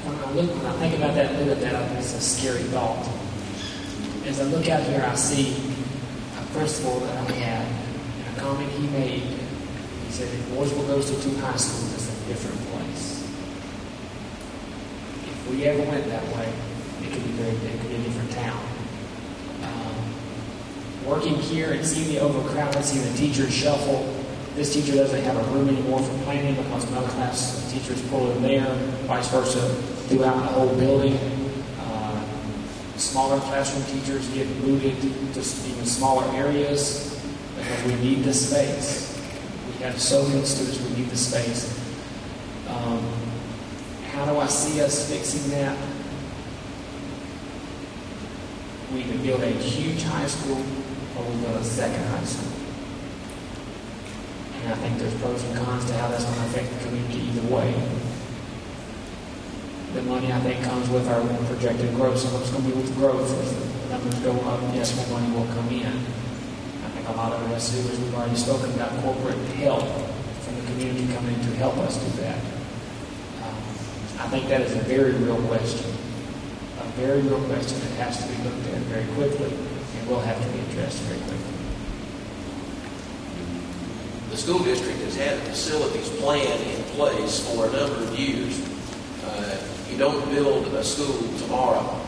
when I think about that a little bit, it's a scary thought. As I look out here, I see a principal that I had, and a comment he made. He said, if Mooresville goes to 2 high schools, it's a different place. If we ever went that way, it could be a different town. Working here and seeing the overcrowding, seeing the teachers shuffle. This teacher doesn't have a room anymore for planning because another class of teachers pull in there, vice versa, throughout the whole building. Smaller classroom teachers get moved to even smaller areas because we need the space. We have so many students, we need the space. How do I see us fixing that? We can build a huge high school, or we build a second high school. And I think there's pros and cons to how that's going to affect the community either way. The money, I think, comes with our projected growth. Some of it's going to be with growth. As the numbers go up, yes, more money will come in. I think a lot of it has to do, as we've already spoken about, corporate help from the community coming in to help us do that. I think that is a very real question. A very real question that has to be looked at very quickly and will have to be addressed very quickly. The school district has had a facilities plan in place for a number of years. You don't build a school tomorrow.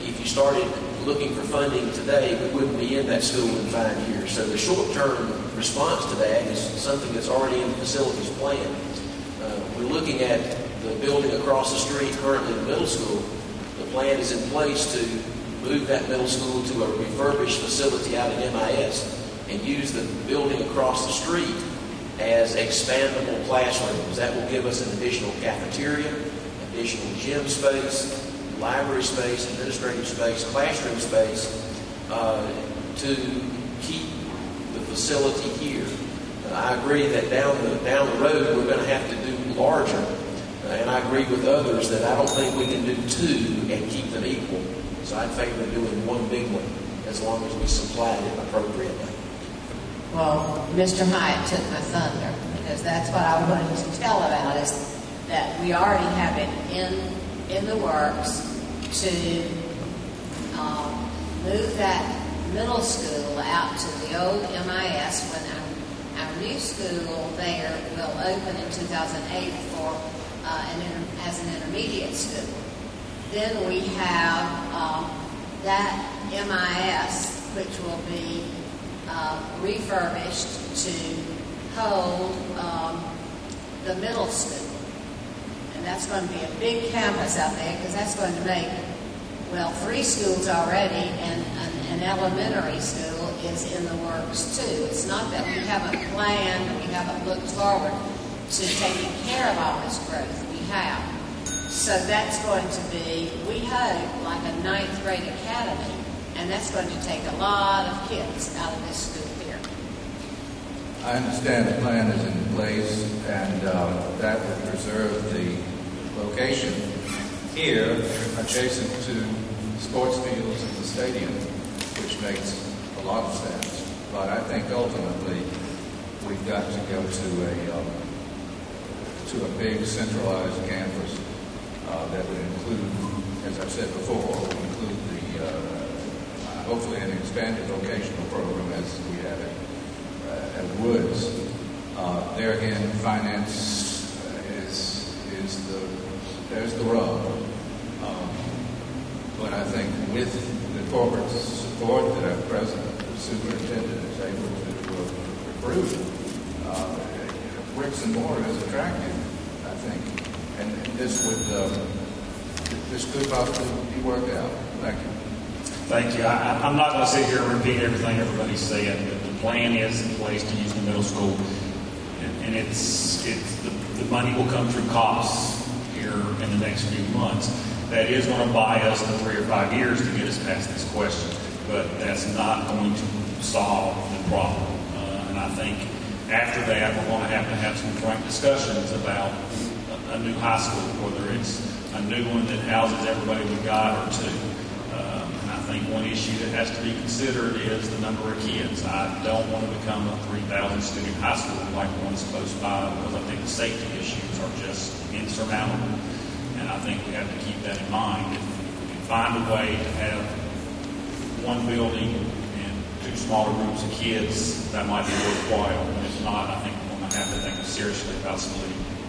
If you started looking for funding today, we wouldn't be in that school in 5 years. So the short-term response to that is something that's already in the facilities plan. We're looking at the building across the street, currently the middle school. The plan is in place to move that middle school to a refurbished facility out at MIS and use the building across the street as expandable classrooms. That will give us an additional cafeteria, additional gym space, library space, administrative space, classroom space to keep the facility here. I agree that down the road we're going to have to do larger, and I agree with others that I don't think we can do 2 and keep them equal. So I'd favor doing one big one as long as we supplied it appropriately. Well, Mr. Hyatt took my thunder because that's what I wanted to tell about is that we already have it in the works to move that middle school out to the old MIS when our new school there will open in 2008 for as an intermediate school. Then we have that MIS, which will be refurbished to hold the middle school. And that's going to be a big campus out there because that's going to make, 3 schools already and an elementary school is in the works too. It's not that we haven't planned, we haven't looked forward to taking care of all this growth we have. So that's going to be, we hope, like a 9th grade academy, and that's going to take a lot of kids out of this school here. I understand the plan is in place, and that will preserve the location here adjacent to sports fields and the stadium, which makes a lot of sense. But I think ultimately we've got to go to a big centralized campus that would include, as I've said before, include the hopefully an expanded vocational program as we have it at Woods. There again, finance there's the rub. But I think with the corporate support that our president, the superintendent, is able to recruit, bricks and mortar is attractive, I think, and this could possibly be worked out. Thank you. Thank you. I'm not going to sit here and repeat everything everybody's saying, but the plan is in place to use the middle school, and it's the money will come through costs here in the next few months. That is going to buy us the 3 or 5 years to get us past this question, but that's not going to solve the problem. And I think after that, we're going to have some frank discussions about a new high school, whether it's a new one that houses everybody we got or 2. And I think one issue that has to be considered is the number of kids. I don't want to become a 3,000 student high school like the one's close by because I think the safety issues are just insurmountable. And I think we have to keep that in mind. If we can find a way to have one building and two smaller groups of kids, that might be worthwhile. And if not, I think we're going to have to think seriously about splitting.